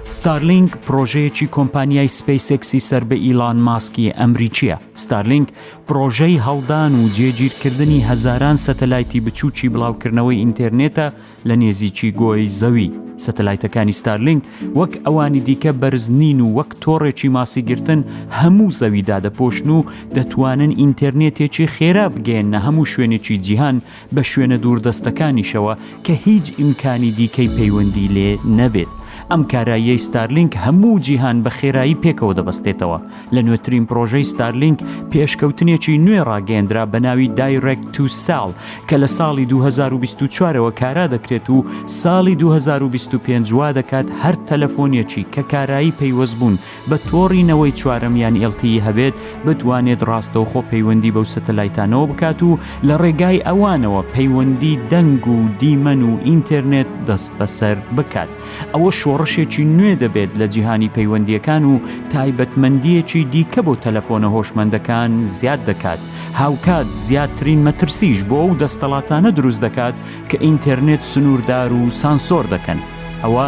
ستارلینک پرۆژەیەکی کۆمپانیای سپیسێکسی سەر بە ئیلان ماسکی ئەمریکیە. ستارلینک پرۆژەی هەڵدان و جێگیرکردنی هەزاران سەتەلایتی بچووکی بڵاوکردنەوەی ئینتەرنێتە لە نێزیکی گۆی زەوی. سەتەلایتەکانی ستارلینک وەک ئەوانی دیکە بەرزنین و وەک تۆڕێکی ماسیگرتن هەموو زەویدا دەپۆشن و دەتوانن ئینتەرنێتێکی خێرا بگەێنە هەموو شوێنێکی جیهان بە شوێنە دووردەستەکانیشەوە کە هیچ ئیمکانی دیکەی پەیوەندی لێ نەبێت. ئەم کاراییەی ستارلینک هەموو جیهان بە خێرایی پێکەوە دەبەستێتەوە. لە نوێترین پرۆژەی ستارلینک پێشکەوتنێکی نوێ ڕاگەیەندرا بە ناوی دایرێکت تو سێل کە لە ساڵی 2024ەوە کارا دەکرێت و ساڵی 2025 وا دەکات هەر تەلەفۆنێکی کە کارایی پەیوەست بوون بە تۆڕینەوەی چوارەمیان LTE هەبێت بتوانێت ڕاستەوخۆ پەیوەندی بەو سەتەلایتانەوە بکات و لە ڕێگای ئەوانەوە پەیوەندی دەنگ و دیمەن و ئینتەرنێت دەست بەسەر بکات. ئەوە شۆڕشێکی نوێ دەبێت لە جیهانی پەیوەندیەکان و تایبەتمەندیەکی دیکە بۆ تەلەفۆنە هۆشمەندەکان زیاد دەکات. هاوکات زیاترین مەترسیش بۆ ئەو دەستەڵاتانە دروست دەکات کە ئینتەرنێت سنووردار و سانسۆر دەکەن. ئەوە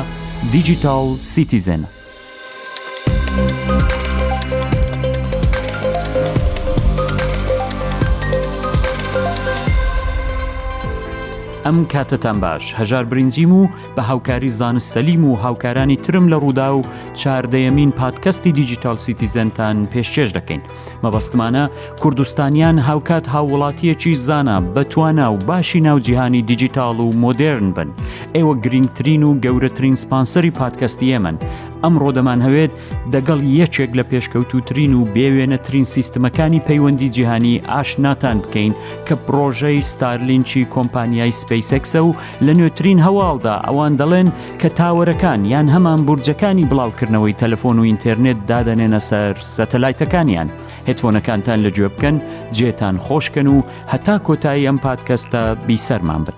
دیجیتال سیتیزن. ئەم کاتتان باش. هەژار برنجیم و بە هاوکاری زانست سەلیم و هاوکارانی ترم لە ڕوودا و 14یەمین پادکەستی دیجیتال سیتیزنتان پێشکەش دەکەین. مەبەستمانە کوردستانیان هاوکات هاووڵاتیەکی زانا بەتوانا و باشی ناو جیهانی دیجیتال و مۆدێرن بن. ئێوە گرنگترین و گەورەترین سپانسەری پادکەستی ئێمەن. ئەمڕۆ دەمان هەوێت دەگەڵ یەکێک لە پێشکەوتوترین و بێوێنەترین سیستمەکانی پەیوەندی جیهانی ئاشناتان بکەین کە پرۆژەی ستارلینکی کۆمپانیای سپیسێکسە و لە نوێترین هەواڵدا ئەوان دەڵێن کە تاوەرەکان یان هەمان بورجەکانی بڵاوکردنەوەی تەلەفۆن و ئینتەرنێت دادەنێنە سەر سەتەلایتەکانیان. هێدفۆنەکانتان لە گوێ بکەن، جێتان خۆشکەن و هەتا کۆتایی ئەم پادکەستە بیسەرمان بن.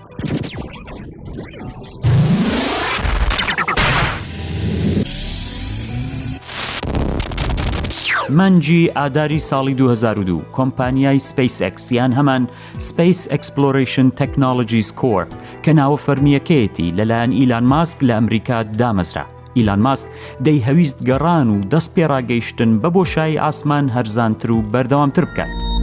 مانجی ئاداری ساڵی 2002 کۆمپانیای SpaceX یان هەمان Space Exploration Technologies Corp کە ناوە فەرمیەکەیەتی لەلایەن ئیلان ماسک لە ئەمریکا دامەزرا. ئیلان ماسک دەی هەویست گەڕان و دەست پێڕاگەیشتن بە بۆشایی ئاسمان هەرزانتر و بەردەوامتر بکات.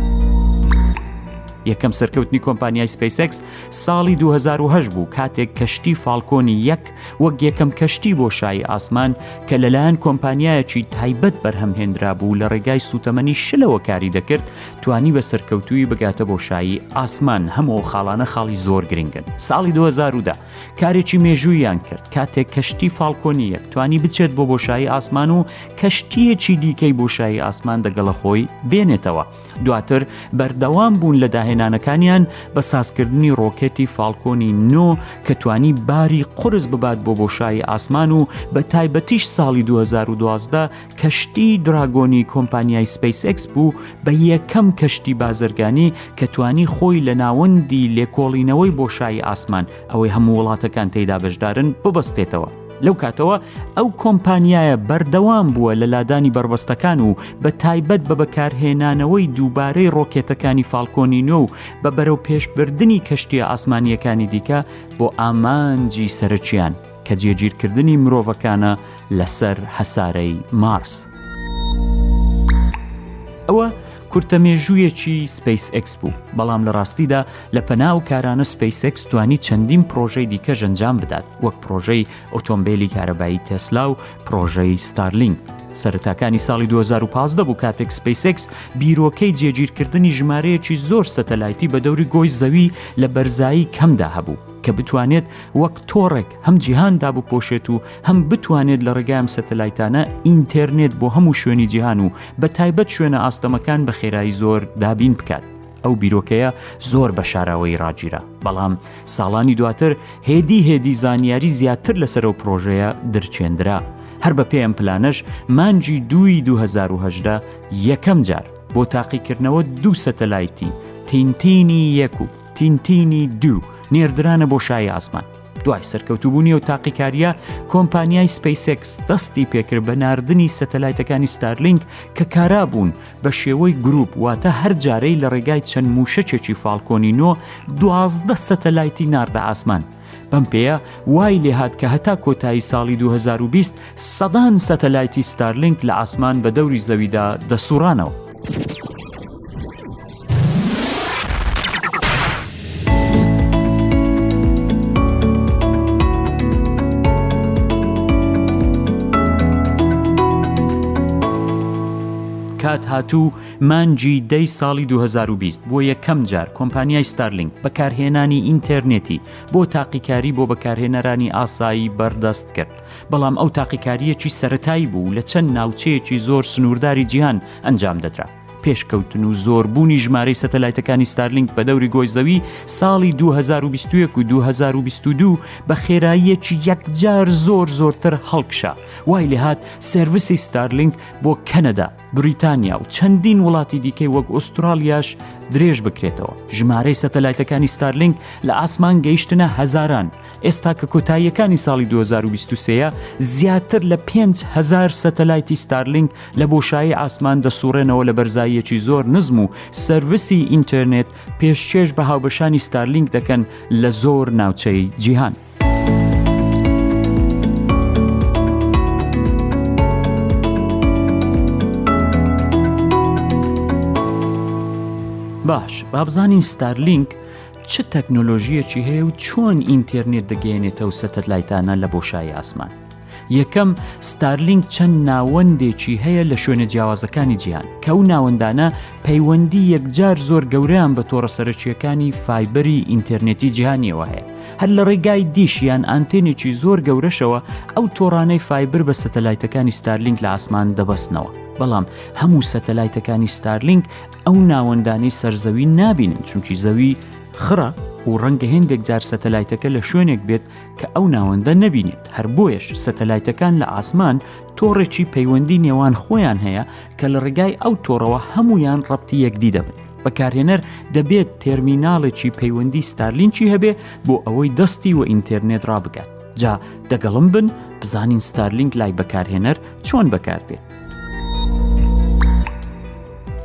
یەکەم سەرکەوتنی کۆمپانیای SpaceX ساڵی 2008 بوو کاتێک کەشتی فالکۆنی 1 وەک یەکەم کەشتی بۆشایی ئاسمان کە لەلایەن کۆمپانیایەکی تایبەت بەرهەمهێنرا بوو لە ڕێگای سوتەمەنی شلەوە کاری دەکرد توانی بە سەرکەوتووی بگاتە بۆشایی ئاسمان. هەموو خاڵانە خاڵی زۆر گرنگن. ساڵی 2010 کارێکی مێژوویان کرد کاتێک کەشتی فالکۆنی 1 توانی بچێت بۆ بۆشایی ئاسمان و کەشتیەکی دیکەی بۆشایی ئاسمان دەگەڵە خۆی بێنێتەوە. دواتر بەردەوام بوون لە داهێنانەکانیان بە سازکردنی ڕۆکێتی فالکۆنی 9 کە توانی باری قرس ببات بۆ بۆشایی ئاسمان و بە تایبەتیش ساڵی 2012 کەشتی دراگۆنی کۆمپانیای SpaceX بوو بە یەکەم کەشتی بازرگانی کە توانی خۆی لە ناوەندی لێکۆڵینەوەی بۆشایی ئاسمان ئەوەی هەموو وڵاتەکان تێیدا بەشدارن ببەستێتەوە. لەو کاتەوە ئەو کۆمپانیایە بەردەوام بووە لە لادانی بربەستەکان و بە تایبەت بە بەکارهێنانەوەی دووبارەی ڕۆکێتەکانی فالکۆنی 9 بە بەرەو پێشبردننی کەشتیە ئاسمانیەکانی دیکە بۆ ئامانجی سەرچیان کە جێگیرکردنی مرۆڤەکانە لەسەر هەسارەی مارس. ئەوە کورتەمێژوویەکی SpaceX بوو، بەڵام لە ڕاستیدا لە پەناو کارانە SpaceX توانی چەندین پرۆژەی دیکە ئەنجام بدات وەک پرۆژەی ئۆتۆمبیلی کارەبایی تێسلا و پرۆژەی ستارلینک. سەرەتاکانی ساڵی 2015 بوو کاتێک SpaceX بیرۆکەی جێگیرکردنی ژمارەیەکی زۆر سەتەلایتی بە دەوری گۆی زەوی لە بەرزایی کەمدا هەبوو کە بتوانێت وەک تۆڕێک هەم جیهاندا بپۆشێت و هەم بتوانێت لە ڕێگای ئەم سەتەلایتانە ئینتەرنێت بۆ هەموو شوێنی جیهان و بە تایبەت شوێنە ئاستەمەکان بە خێرایی زۆر دابین بکات. ئەو بیرۆکەیە زۆر بە شاراوەی ڕاگیرا، بەڵام ساڵانی دواتر هێدی زانیاری زیاتر لەسەر ئەو پرۆژەیە دەرچێندرا. هەر بە پێ ئەم پلانەش مانجی 2018 یەکەم جار بۆ تاقیکردنەوە 2 سەتەلایتی تینتینی 1 و تینتینی 2 نێردرانە بۆشایی ئاسمان. دوای سەرکەوتوبوونی و تاقیکاریە کۆمپانیای SpaceX دەستی پێکرد بە ناردنی سەتەلایتەکانی ستارلینک کە کارا بوون بە شێوەی گروپ واتە هەر جارەی لە ڕێگای چەند موشەچێکی فالکۆنی 9 12 سەتەلایتی ناردە ئاسمان. بەم پێەیە وای لێهات کە هەتا کۆتایی ساڵی 2020 سەدان سەتەلایتی ستارلینک لە ئاسمان بە دەوری زەویدا دەسوڕانەوە. کات هاتوو مانجی دەی ساڵی 2020 بۆ یەکەم جار کۆمپانیای ستارلینک بەکارهێنانی ئینتەرنێتی بۆ تاقیکاری بۆ بەکارهێنەرانی ئاسایی بەردەست کرد. بەڵام ئەو تاقیکاریەکی سەرەتایی بوو لە چەند ناوچەیەکی زۆر سنوورداری جیهان ئەنجام دەدرا. پێشکەوتن و زۆربوونی ژمارەی سەتەلایتەکانی ستارلینک بە دەوری گۆی زەوی ساڵی 2021 و 2022 بە خێراییەکی یەکجار زۆرتر هەڵکشا. وای لێهات سێڤیسی ستارلینک بۆ کەنەدا، بریتانیا و چەندین وڵاتی دیکەی وەک ئوسترالیاش درێژ بکرێتەوە. ژمارەی سەتەلایتەکانی ستارلینک لە ئاسمان گەیشتنە هەزاران. ئێستا کە کۆتاییەکانی ساڵی 2023 زیاتر لە 5,000 سەتەلایتی ستارلینک لە بۆشایی ئاسمان دەسوڕێنەوە لە بەرزاییەکی زۆر نزم و سەرویسی ئینتەرنێت پێشکەش بە هاوبەشانی ستارلینک دەکەن لە زۆر ناوچەی جیهان. باش، بابزانین ستارلینک چه تەکنۆلۆژیەکی هەیە و چۆن ئینتەرنێت دەگەێنێتەوە سەتەلایتانە لە بۆشایی ئاسمان. یەکەم، ستارلینک چەند ناوەندێکی هەیە لە شوێنە جیاوازەکانی جیهان کە ئەو ناوەندانە پەیوەندی یەکجار زۆر گەورەیان بە تۆڕە سەرەکیەکانی فایبەری ئینتەرنێتی جیهانیەوە هەیە. هەر لە ڕێگای دیشیان ئانتێنێکی زۆر گەورەشەوە ئەو تۆڕانەی فایبر بە سەتەلایتەکانی ستارلینک لە ئاسمان دەبەستنەوە. بەڵام هەموو سەتەلایتەکانی ستارلینک ئەو ناوەندانەی سەرزەوی نابینن، چونکی زەوی خڕە و ڕەنگە هێندێک جار سەتەلایتەکە لە شوێنێک بێت کە ئەو ناوەندە نەبینێت. هەر بۆیەش سەتەلایتەکان لە ئاسمان تۆڕێکی پەیوەندی نێوان خۆیان هەیە کە لە ڕێگای ئەو تۆڕەوە هەمویان ڕەبتی یەکدی دەبن. بەکارهێنەر دەبێت تێرمیناڵێکی پەیوەندی ستارلینکی هەبێ بۆ ئەوەی دەستی و ئینتەرنێت ڕابگات. جا دەگەڵم بن بزانین ستارلینک لای بەکارهێنەر چۆن بەکاربێت.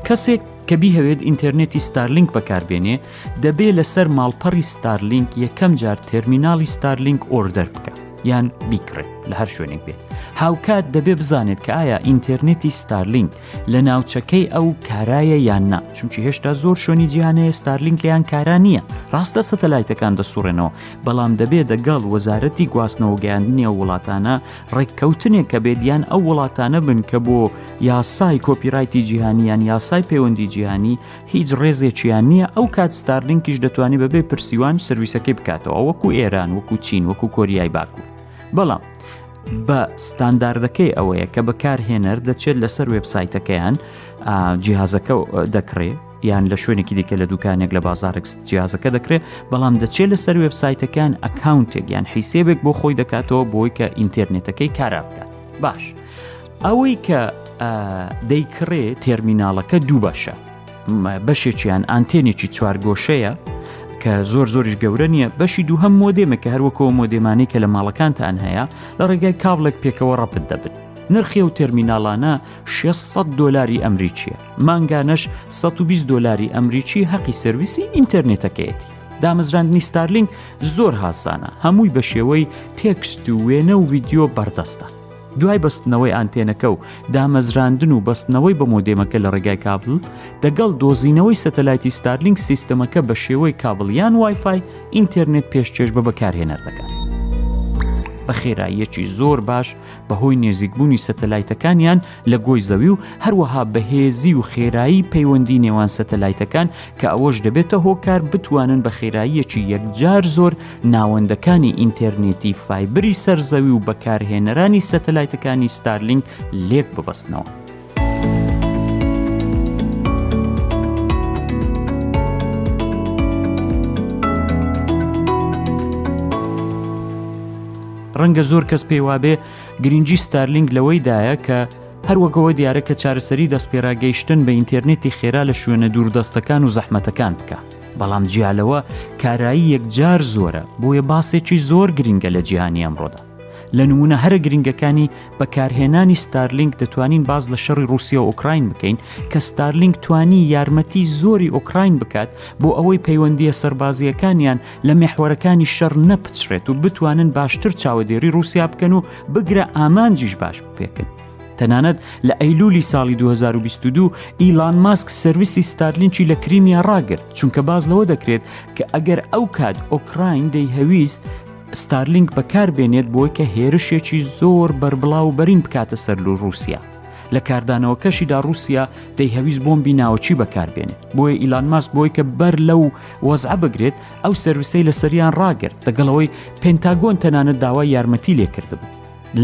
کەسێک کە بیهەوێت ئینتەرنێتی ستارلینک بەکاربێنێ دەبێت لەسەر ماڵپەڕی ستارلینک یەکەم جار تێرمیناڵی ستارلینک ئۆردەر بکات یان بیکڕێت لە هەر شوێنێک بێت. هاوکات دەبێ بزانێت کە ئایا ئینتەرنێتی ستارلینک لە ناوچەکەی ئەو کارایە یان نا، چونکی هێشتا زۆر شوێنی جیهانەیە ستارلینکیان کارا نییە. ڕاستە سەتەلایتەکان دەسوڕێنەوە، بەڵام دەبێت دەگەڵ وەزارەتی گواستنەوە گەیاندنی ئەو وڵاتانە ڕێککەوتنێک کە بێت یان ئەو وڵاتانە بن کە بۆ یاسای کۆپیرایتی جیهانیان یاسای پەیوەندی جیهانی هیچ ڕێزێکیان نییە. ئەو کات ستارلینکیش دەتوانێت بەبێ پرسیوان سرویسەکەی بکاتەوە، وەکو ئێران، وەکو چین، وەکو کۆریای باکوور. بەڵام بە ستانداردەکەی ئەوەیە کە بەکارهێنەر دەچێت لەسەر وێبسایتەکەیان جیهازەکە دەکرێت یان لە شوێنێکی دیکە لە دوکانێک لە بازارێک جیهازەکە دەکرێت، بەڵام دەچێت لەسەر وێبسایتەکان ئەکاونتێک یان حیسێبێک بۆ خۆی دەکاتەوە بۆی کە ئینتەرنێتەکەی کارا بکات. باش، ئەوەی کە دەیکڕێت تێرمیناڵەکە دوو بەشە. بەشێکیان ئانتێنێکی چوارگۆشەیە کە زۆریش گەورە نییە، بەشی دوو هەم مۆدێمە کە هەروەکەوە مۆدێمانەی کە لە ماڵەکانتان هەیە لە ڕێگای کابڵێک پێکەوە ڕەبت دەبن. نرخی ئەو تێرمیناڵانە $600 ئەمریکیە، مانگانەش $120 ئەمریکی حەقی سرویسی ئینتەرنێتەکەیەتی. دامەزراندنی ستارلینک زۆر هاسانە، هەمووی بە شێوەی تێکست و وێنە و ڤیدیۆ بەردەستە. دوای بەستنەوەی ئانتێنەکە و دامەزراندن و بەستنەوەی بە مۆدێمەکە لە ڕێگای کابل دەگەڵ دۆزینەوەی سەتەلایتی ستارلینک سیستەمەکە بە شێوەی کابل یان وایفای ئینتەرنێت پێشکەش بە بەکارهێنەر دەکات. بە خێراییەکی زۆر باش بەهۆی نێزیکبوونی سەتەلایتەکانیان لە گۆی زەوی و هەروەها بەهێزی و خێرایی پەیوەندی نێوان سەتەلایتەکان کە ئەوەش دەبێتە هۆکار بتوانن بە خێراییەکی یەکجار زۆر ناوەندەکانی ئینتەرنێتی فایبری سەرزەوی و بەکارهێنەرانی سەتەلایتەکانی ستارلینک لێک ببەستنەوە. ڕەنگە زۆر کەس پێی وابێ گرنگی ستارلینک لەوەیدایە کە هەروەکەوە دیارە کە چارەسەری دەستپێراگەیشتن بە ئینتەرنێتی خێرا لە شوێنە دووردەستەکان و زەحمەتەکان بکە. بەڵام جیالەوە کارایی یەکجار زۆرە، بۆیە باسێکی زۆر گرنگە لە جیهانی ئەمڕۆدا. لە نمونە هەرە گرنگەکانی بەکارهێنانی ستارلینک دەتوانین باز لە شەڕی رووسیا و ئوکراین بکەین کە ستارلینک توانی یارمەتی زۆری ئوکراین بکات بۆ ئەوەی پەیوەندیە سەربازیەکانیان لە مێحوەرەکانی شەڕ نەپچرێت و بتوانن باشتر چاودێری رووسیا بکەن و بگرە ئامانجیش باش بپێکن. تەنانەت لە ئەیلولی ساڵی 2022 ئیلان ماسک سەرویسی ستارلینکی لە کریمیا ڕاگرت چونکە باز لەوە دەکرێت کە ئەگەر ئەو کات ئۆکراین دەیهەویست ستارلینک بەکاربێنێت بۆی کە هێرشێکی زۆر بربڵاو بەرین بکاتە سەر لە رووسیا. لە کاردانەوەکەشیدا رووسیا دەیهەویست بۆمبی ناوچی بەکاربێنێت بۆیە ئیلان ماسک بۆی کە بەر لەو وەزع بگرێت ئەو سەرویسەی لە سەریان ڕاگرت لەگەڵەوەی پێنتاگۆن تەنانەت داوای یارمەتی لێکردبوو.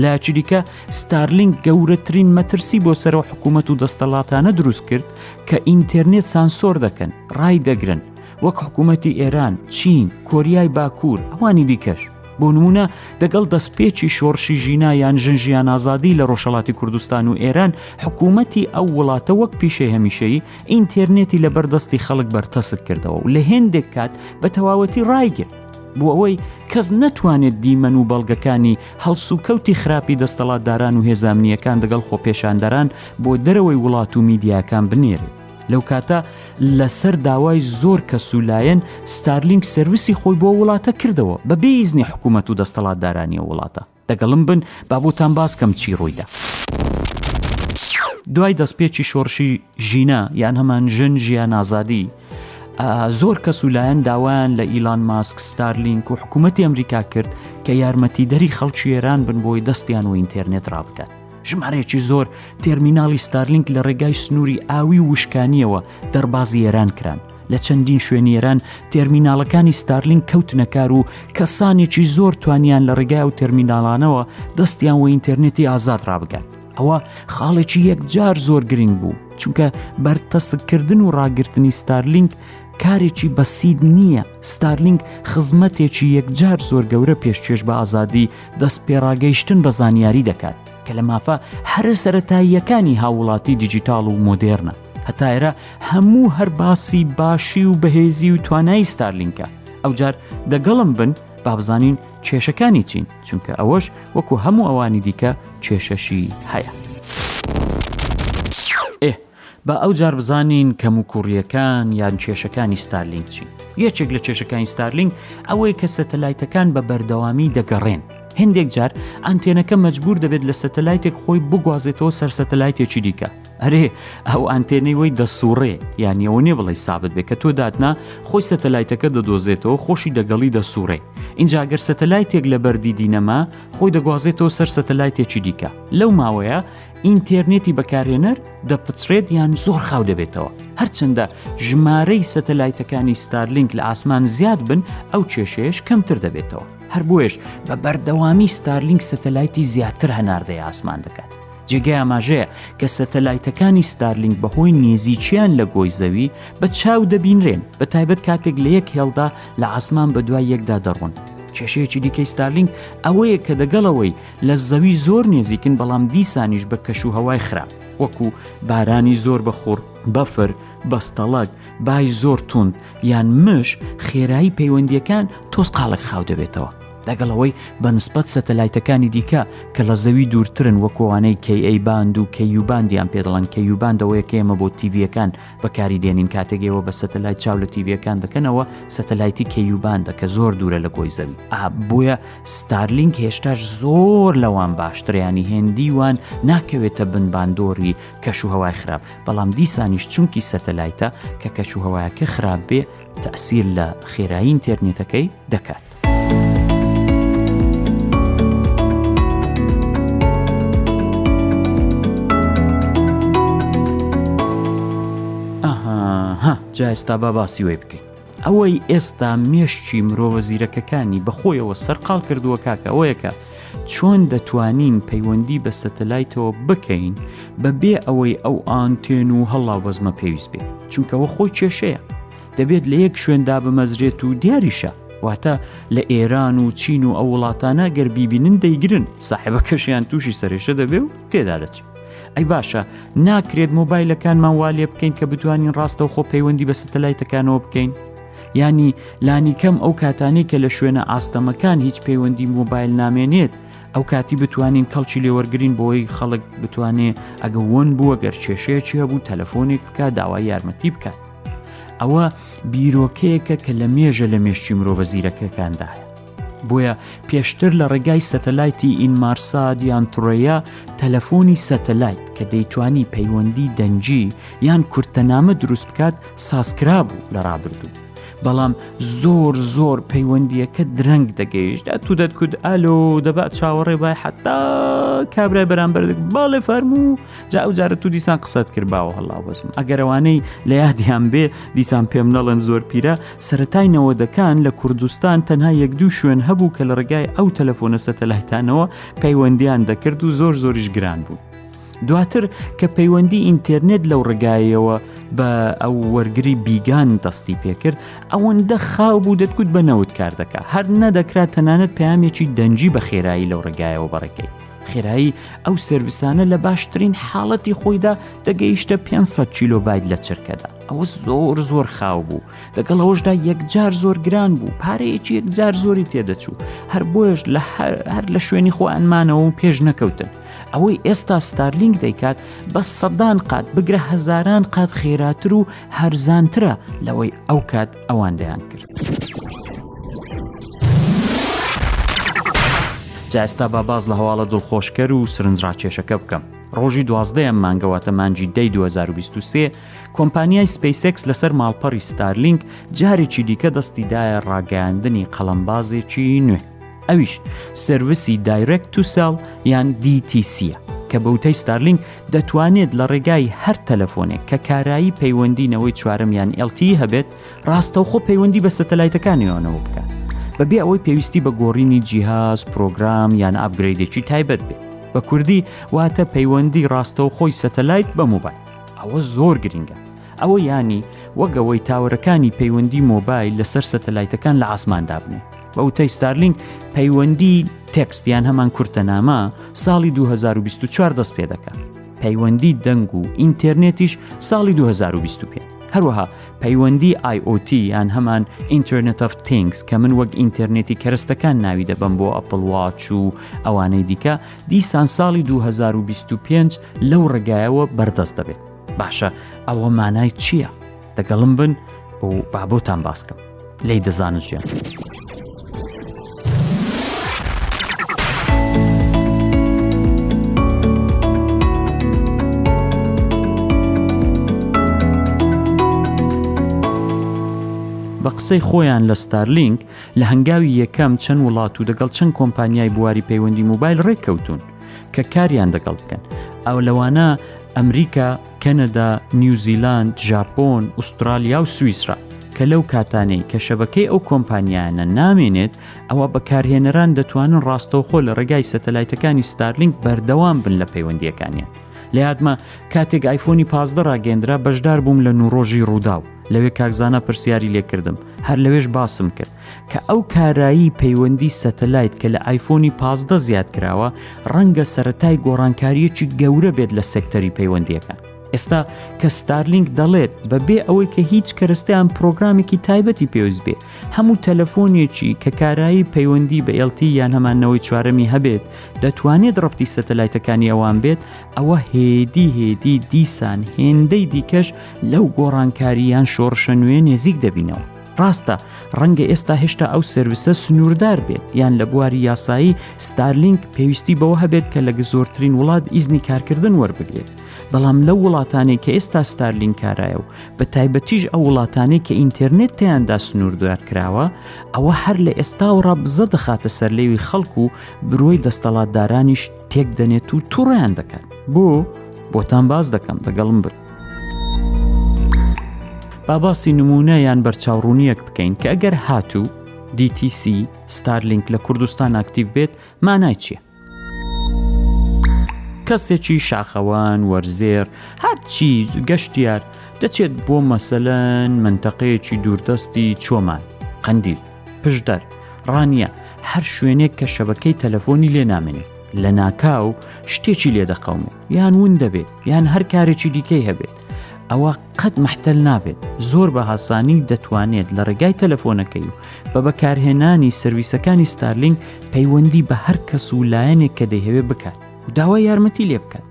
لە چریکە ستارلینک گەورەترین مەترسی بۆ سەرەوە حکوومەت و دەستەڵاتانە دروست کرد کە ئینتەرنێت سانسۆر دەکەن ڕای دەگرن وەک حکوومەتی ئێران، چین، کۆریای باکوور ئەوانی دیکەش. بۆ نمونە دەگەڵ دەستپێکی شۆڕشی ژینا یان ژنجیان ئازادی لە ڕۆژهەڵاتی کوردستان و ئێران حکوومەتی ئەو وڵاتە وەک پیشەی هەمیشەیی ئینتەرنێتی لە بەردەستی خەڵک بەرتەست کردەوە و لە هێندێک کات بە تەواوەتی ڕایگرت بۆ ئەوەی کەس نەتوانێت دیمەن و بەڵگەکانی هەڵسوکەوتی خراپی دەستەڵاتداران و هێزانامنیەکان دەگەڵ خۆپێشاندەران بۆ دەرەوەی وڵات و میدیاکان بنێرێت. لەو کاتە لەسەر داوای زۆر کەس و لایەن ستارلینک سەرویسی خۆی بۆ وڵاتە کردەوە بە بێئیزنی حکوومەت و دەستەڵاتدارانی وڵاتە. دەگەڵم بن با بۆتان باسکەم چی ڕوویدا. دوای دەستپێکی شۆڕشی ژینا یان هەمان ژن ژیان ئازادی زۆر کەس و لایەن داوایان لە ئیلان ماسک، ستارلینک و حکوومەتی ئەمریکا کرد کە یارمەتیدەری خەڵکی ئێران بن بۆی دەستیان و ئینتەرنێت ڕابکات. ژمارەیەکی زۆر تێرمیناڵی ستارلینک لە ڕێگای سنووری ئاوی وشکانیەوە دەربازی ئێران کران. لە چەندین شوێنی ئێران تێرمیناڵەکانی ستارلینک کەوتنەکار و کەسانێکی زۆر توانیان لە ڕێگای و تێرمیناڵانەوە دەستیان و ئینتەرنێتی ئازاد ڕابگات. ئەوە خاڵێکی یەکجار زۆر گرنگ بوو چونکە بەرتەستکردن و ڕاگررتنی ستارلینک کارێکی بەسیید نییە. ستارلینک خزمەتێکی یەکجار زۆر گەورە پێشکێش بە ئازادی دەست پێڕاگەیشتن بە زانیاری دەکات کە لە مافە هەرە سەرەتاییەکانی هاوڵاتی دیجیتاڵ و مۆدێرنە. هەتا ئێرە هەموو هەر باسی باشی و بەهێزی و توانایی ستارلینکە. ئەوجار دەگەڵم بن با بزانین کێشەکانی چین چونکە ئەوەش وەکو هەموو ئەوانی دیکە کێشەشی هەیە. با ئەو جار بزانین کەم و کوڕیەکان یان کێشەکانی ستارلینک چین. یەکێک لە کێشەکانی ستارلینک ئەوەی کە سەتەلایتەکان بە بەردەوامی دەگەڕێن. هەندێک جار ئانتێنەکە مەجبور دەبێت لە سەتەلایتێک خۆی بگوازێتەوە سەر سەتەلایتێکی دیکە. ئەرێ ئەو ئانتێنەی وەی دەسوڕێ یانی ئەوە نیە بڵێ سابت بێت کە تۆ دادنا خۆی سەتەلایتەکە دەدۆزێتەوە خۆشی دەگەڵی دەسوڕێ. اینجا ئەگەر سەتەلایتێک لە بەردی دینەما خۆی دەگوازێتەوە سەر سەتەلایتێکی دیکە. لەو ماوەیە ئینتەرنێتی بەکارهێنەر دەپچرێت یان زۆر خاو دەبێتەوە. هەرچەندە ژمارەی سەتەلایتەکانی ستارلینک لە ئاسمان زیاد بن ئەو کێشەیەش کەمتر دەبێتەوە. هەر بۆیش بە بەردەوامی ستارلینک سەتەلایتی زیاتر هەناردەی ئاسمان دەکات. جێگای ئاماژەیە کە سەتەلایتەکانی ستارلینک بەهۆی نێزیچیان لە گۆی زەوی بە چاو دەبینرێن بە تایبەت کاتێک لە یەک هێڵدا لە ئاسمان بە دوای یەکدا دەڕۆن. کێشەیەکی دیکەی ستارلینک ئەوەیە کە دەگەڵەوەی لە زەوی زۆر نێزیکن بەڵام دیسانیش بە کەش و هەوای خراپ وەکو بارانی زۆر بەخوڕ، بەفر، بەستەڵک، بای زۆر توند یان مش خێرایی پەیوەندیەکان تۆز قاڵک خاو دەبێتەوە. دەگەڵەوەی بە نسبەت سەتەلایتەکانی دیکە کە لە زەوی دوورترن وەکوانەی KA باند و KU باندیان پێدەڵەن. KU باندەوەیە کە ئێمە بۆ تیڤەکان بەکاری دێنین کاتێکەوە بە سەتەلایت چاو لە تیڤەکان دەکەنەوە سەتەلایتی KU باندە کە زۆر دوورە لە گۆی زەوی. بۆیە ستارلینک هێشتاش زۆر لەوان باشتریانی هێندی وان ناکەوێتە بنباندۆری کەش و هەوای خراپ بەڵام دیسانیش چونکی سەتەلایتە کە کەش و هەوایەکە خراپ بێ تەئسیر لە خێرایی ئینتەرنێتەکەی دەکات. جا ئێستا با باسی وێ بکەین. ئەوەی ئێستا مێشتی مرۆڤە زیرەکەکانی بەخۆیەوە سەرقاڵ کردووە کاکە ئەوەیەکە چۆن دەتوانین پەیوەندی بە سەتەلایتەوە بکەین بەبێ ئەوەی ئەو ئانتێن و هەڵاو بەزمە پێویست بێت چونکەوە خۆی کێشەیە دەبێت لە یەک شوێندا بمەزرێت و دیاریشە واتە لە ئێران و چین و ئەو وڵاتانە گەر بیبینن دەیگرن ساحێبەکەشیان تووشی سەرێشە دەبێ و تێدا دەچێت. ئەی باشە ناکرێت مۆبایلەکانمان وا لێ بکەین کە بتوانین ڕاستە و خۆ پەیوەندی بە سەتەلایتەکانەوە بکەین ینی لانی کەم ئەو کاتانەی کە لە شوێنە ئاستەمەکان هیچ پەیوەندی مۆبایل نامێنێت ئەو کاتی بتوانین کەڵکی لێوەرگرین بۆی خەڵک بتوانێ ئەگەون بووە گەر کێشەیەکی هەبوو تەلەفۆنێک بکە داوای یارمەتی بکات. ئەوە بیرۆکەیەکە کە لە مێژە لە مێشتی مرۆڤە زیرەکەکاندایە. بۆیە پێشتر لە ڕێگای سەتەلایتی ئینمارساد یان تڕۆیە تەلەفۆنی سەتەلایت کە دەیتوانی پەیوەندی دەنجی یان کورتەنامە دروست بکات سازکرا بوو لە ڕابردوو. بەڵام زۆر پەیوەندیەکە درەنگ دەگەیشت تو دەتکوت ئالۆ دەبات چاوەڕێ بای حتا کابرای بەرامبەر باڵێ فەرموو جا ئەو جارە تو دیسان قسەت کرد باوە هەڵاو بەزم. ئەگەرەوانەی لە یادیان بێ دیسان پێم نەڵێن زۆر پیرە سەرەتای نەوەدەکان لە کوردستان تەنها 1-2 شوێن هەبوو کە لە ڕێگای ئەو تەلەفۆنە سەتەلایتانەوە پەیوەندیان دەکرد و زۆریش گران بوو. دواتر کە پەیوەندی ئینتەرنێت لەو ڕێگایەوە بە ئەو وەرگری بیگان دەستی پێکرد ئەوەندە خاو بوو دەتکوت بە نەوت کار دەکات هەر نەدەکرات تەنانەت پەیامێکی دەنجی بە خێرایی لەو ڕێگایەوە بەڕێکەی. خێرایی ئەو سەرویسانە لە باشترین حاڵەتی خۆیدا دەگەیشتە 500 کیلۆبایت لە چرکەدا. ئەوە زۆر خاو بوو. لەگەڵ ئەوەشدا یەکجار زۆر گران بوو، پارەیەکی یەکجار زۆری تێدەچوو، هەر بۆیش هەر لە شوێنی خۆ ئەنمانەوە و پێش نەکەوتن. ئەوەی ئێستا ستارلینگ دەیکات بە 100 قات بگرە 1000 قات خێراتر و هەرزانترە لەوەی ئەو کات ئەوان دەیان کرد. جا ئێستا با باز لە هەواڵە دڵخۆشکەر و سرنجڕاکێشەکە بکەم. ڕۆژی 12 مانگەواتە مانجی 2023 کۆمپانیای SpaceX لەسەر ماڵپەڕی ستارلینگ جارێکی دیکە دەستیدایە ڕاگەیاندنی قەڵەمبازێکی نوێ. ئەویش سرویسی دایرکت تو سێل یان DTCە کە بەوتەی ستارلینگ دەتوانێت لە ڕێگای هەر تەلەفۆنێک کە کارایی پەیوەندینەوەی چوارەم یان LTE هەبێت ڕاستەوخۆ پەیوەندی بە سەتەلایتەکانیەوەنەوە بکات بەبێ ئەوەی پێویستی بە گۆڕینی جیهاز پرۆگرام یان ئاپگرێدێکی تایبەت بێت. بە کوردی واتە پەیوەندی ڕاستەوخۆی سەتەلایت بە موبایل. ئەوە زۆر گرنگە. ئەوە ینی وەگەوەی تاوەرەکانی پەیوەندی مۆبایل لەسەر سەتەلایتەکان لە ئاسماندا بنێ. بەوتەی ستارلینگ پەیوەندی تێکستیان هەمان کورتەنامە ساڵی 2024 دەست پێ دەکات. پەیوەندی دەنگ و ئینتەرنێتیش ساڵی 2025. هەروەها پەیوەندی IoT یان هەمان Internet of Things کە من وەک ئینتەرنێتی کەرەستەکان ناوی دەبم بۆ ئەپڵ واچ و ئەوانەی دیکە دیسان ساڵی 2025 لەو ڕێگایەوە بەردەست دەبێت. باشە ئەوە مانای چییە؟ دەگەڵم بن و بابۆتان باسکەم لی دەزانت ژیان. بە قسەی خۆیان لە ستارلینگ لە هەنگاوی یەکەم چەند وڵات و دەگەڵ چەند کۆمپانیای بواری پەیوەندی موبایل ڕێککەوتون کە کاریان دەگەڵ بکەن. ئەو لەوانە ئەمریکا، کەنەدا، نیوزیلاند، ژاپۆن، ئوسترالیا و سویسرا کە لەو کاتانەی کە شەبەکەی ئەو کۆمپانیانە نامێنێت ئەوە بەکارهێنەران دەتوانن ڕاستەوخۆ لە ڕێگای سەتەلایتەکانی ستارلینگ بەردەوام بن لە پەیوەندیەکانیان. لە یادمە کاتێک ئایفۆنی 15 ڕاگەندرا بەشدار بووم لە نوڕۆژی ڕووداو لەوێ کاکزانە پرسیاری لێکردم هەر لەوێش باسم کرد کە ئەو کارایی پەیوەندی سەتەلایت کە لە ئایفۆنی 15 زیاد کراوە ڕەنگە سەرەتای گۆڕانکاریەکی گەورە بێت لە سێکتەری پەیوەندیەکان. ئێستا کە ستارلینگ دەڵێت بەبێ ئەوەی کە هیچ کەرەستەیان پرۆگرامیکی تایبەتی پێویست بێ هەموو تەلەفۆنێکی کە کارایی پەیوەندی بە LTE یان هەمانەوەی چوارەمی هەبێت دەتوانێت ڕەبتی سەتەلایتەکانی ئەوان بێت ئەوە هێدی دیسان هێندەی دیکەش لەو گۆڕانکاریان شۆڕشە نوێ نێزیک دەبینەوە. ڕاستە ڕەنگە ئێستا هێشتا ئەو سرویسە سنووردار بێت یان لە بواری یاسایی ستارلینگ پێویستی بەوە هەبێت کە لە زۆرترین وڵات ئیزنی کارکردن وەربگرێت. بەڵام لەو وڵاتانەی کە ئێستا ستارلینگ کارایە و بە تایبەتیش ئەو وڵاتانەی کە ئینتەرنێت تیاندا سنووردار کراوە ئەوە هەر لە ئێستاوەڕا بزە دەخاتە سەرلێوی خەڵک و برۆی دەستەڵاتدارانیش تێک دەنێت و تووڕیان دەکات. بۆتان باز دەکەم دەگەڵم بن. باباسی نمونە یان بەرچاوڕوونیەک بکەین کە ئەگەر هاتوو DTC ستارلینگ لە کوردستان ئاکتیڤ بێت مانای چییە؟ کەسێکی شاخەوان وەرزێر هەرچی گەشتیار دەچێت بۆ مەسەلەن منتەقەیەکی دووردەستی چۆمان، قەندیل، پشدەر، ڕانیە هەر شوێنێک کە شەبەکەی تەلەفۆنی لێ نامێنێت لە ناکاو شتێکی لێ دەقەومێت یان ون دەبێت یان هەر کارێکی دیکەی هەبێت ئەوە قەت مەحتەل نابێت. زۆر بە هاسانی دەتوانێت لە ڕێگای تەلەفۆنەکەی و بە بەکارهێنانی سەرویسەکانی ستارلینک پەیوەندی بە هەر کەس و لایەنێک کە دەیهەوێت بکات و داوای یارمەتی لێ بکات.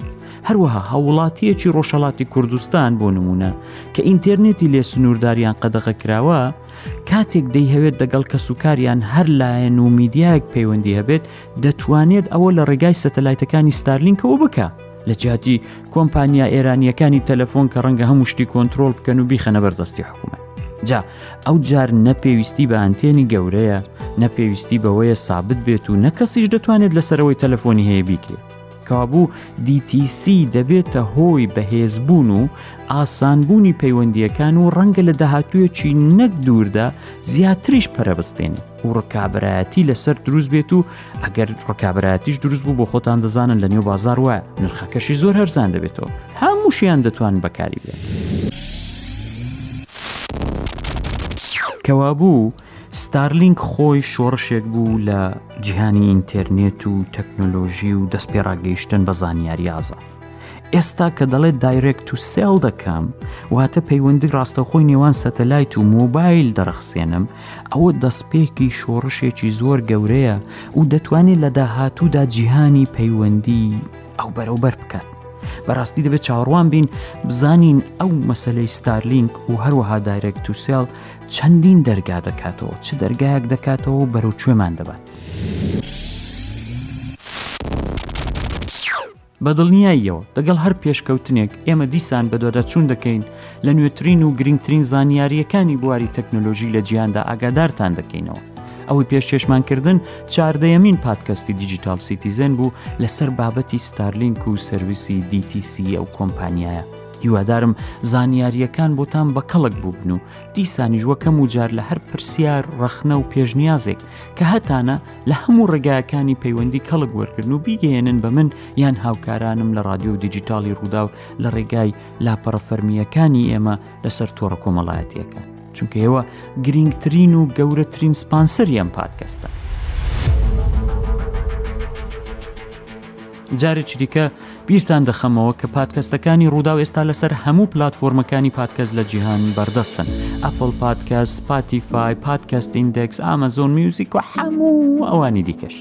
هەروەها هاوڵاتیەکی ڕۆژهەڵاتی کوردستان بۆ نمونە کە ئینتەرنێتی لێ سنوورداریان قەدەغە کراوە، کاتێک دەیهەوێت دەگەڵ کەسوکاریان هەر لایەن و میدیایەک پەیوەندی هەبێت دەتوانێت ئەوە لە ڕێگای سەتەلایتەکانی ستارلینکەوە بکە. لە جیاتی کۆمپانیا ئێرانیەکانی تەلەفۆن کە ڕەنگە هەموو شتی کۆنترۆل بکەن و بیخەنە بەردەستی حکوومەت. جا ئەو جار نەپێویستی بە ئەنتێنی گەورەیە، نەپێویستی بەوەیە سابت بێت و نەکەسیش دەتوانێت لەسەرەوەی تەلەفۆنی هەیە بیکرێت. کابوو DTC دەبێتە هۆی بەهێزبوون و ئاسانبوونی پەیوەندیەکان و ڕەنگە لە داهاتوویەکی نەک دووردا زیاتریش پەرەبستێنێت و ڕکابەتی لەسەر دروست بێت و ئەگەر ڕکابەتیش دروست بوو بۆ خۆتان دەزانن لە نێو بازار وایە نرخەکەشی زۆر هەرزان دەبێتەوە، هەمووشیان دەتوان بەکاری بێت. کەوابوو ستارلینک خۆی شۆڕشێک بوو لە جیهانی ئینتەرنێت و تەکنۆلۆژی و دەستپێڕاگەیشتن بە زانیاری ئازاد. ئێستا کە دەڵێت دایرێکت تو سێڵ دەکەم واتە پەیوەندی ڕاستەخۆی نێوان سەتەلایت و مۆبایل دەرەخسێنم، ئەوە دەستپێکی شۆڕشێکی زۆر گەورەیە و دەتوانێت لە داهاتوودا جیهانی پەیوەندی ئەو بەرەوبەر بکات. بەڕاستی دەبێت چاوەڕوان بین بزانین ئەو مەسەلەی ستارلینک و هەروەها دایرێکت تو سێڵ چەندین دەرگا دەکاتەوە، چ دەرگایەک دەکاتەوە و بەرەو کوێمان دەبات. بەدڵنیاییەوە دەگەڵ هەر پێشکەوتنێک ئێمە دیسان بە دووادەچوون دەکەین لە نوێترین و گرنگترین زانیاریەکانی بواری تەکنۆلۆژی لە جیهاندا ئاگادارتان دەکەینەوە. ئەوەی پێشکەشمانکردن 14یەمین پادکەستی دیجیتال سیتیزن بوو لەسەر بابەتی ستارلینک و سەرویسی DTC ئەو کۆمپانیایە. هیوادارم زانیاریەکان بۆتان بە کەڵک بووبن و دیسانیش وەکەم و جار لە هەر پرسیار ڕەخنە و پێشنیازێک کە هەتانە لە هەموو ڕێگایەکانی پەیوەندی کەڵک وەرگرن و بیگەێنن بە من یان هاوکارانم لە رادیۆ دیجیتالی ڕوودا و لە ڕێگای لاپەڕەفەرمیەکانی ئێمە لەسەر تۆڕە کۆمەڵایەتیەکان، چونکە ئێوە گرنگترین و گەورەترین سپانسەری ئەم پادکەستە. جارێکی دیکە بیرتان دەخەمەوە کە پادکەستەکانی ڕوودا و ئێستا لەسەر هەموو پلاتفۆرمەکانی پادکەست لە جیهان بەردەستن: ئەپڵ پادکەست، سپاتیفای، پادکەست ئیندێکس، ئامازۆن میوزیک و هەموو ئەوانی دیکەش.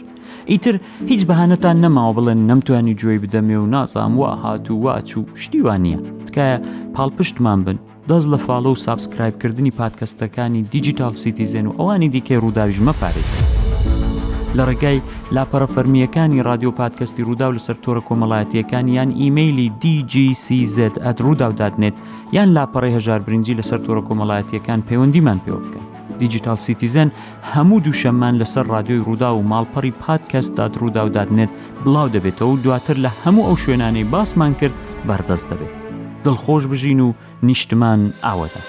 ئیتر هیچ بەهانەتان نەماوە بڵێن نەمتوانی گوێی بدەمێ و نازام وا هات و واچوو شتیوان نییە. تکایە پاڵپشتمان بن، دەست لە فاڵۆ و سابسکرایبکردنی پادکەستەکانی دیجیتال سیتیزن و ئەوانی دیکەی ڕووداویش مەپارێزن. لە ڕێگای لاپەڕەفەرمیەکانی رادیۆ پادکەستی ڕوودا و لەسەر تۆڕە کۆمەڵایەتیەکان یان ئیمەیلی dgcz@roudaw.net یان لاپەڕی هەژار برنجی لەسەر تۆڕە کۆمەڵایەتیەکان پەیوەندیمان پێوە بکەن. دیجیتال سیتیزن هەموو دووشەممان لەسەر رادیۆی ڕوودا و ماڵپەڕی پادکەست.roudaw.net بڵاو دەبێتەوە و دواتر لە هەموو ئەو شوێنانەی باسمان کرد بەردەست دەبێت. دڵخۆش بژین و نیشتمان ئاوەدە.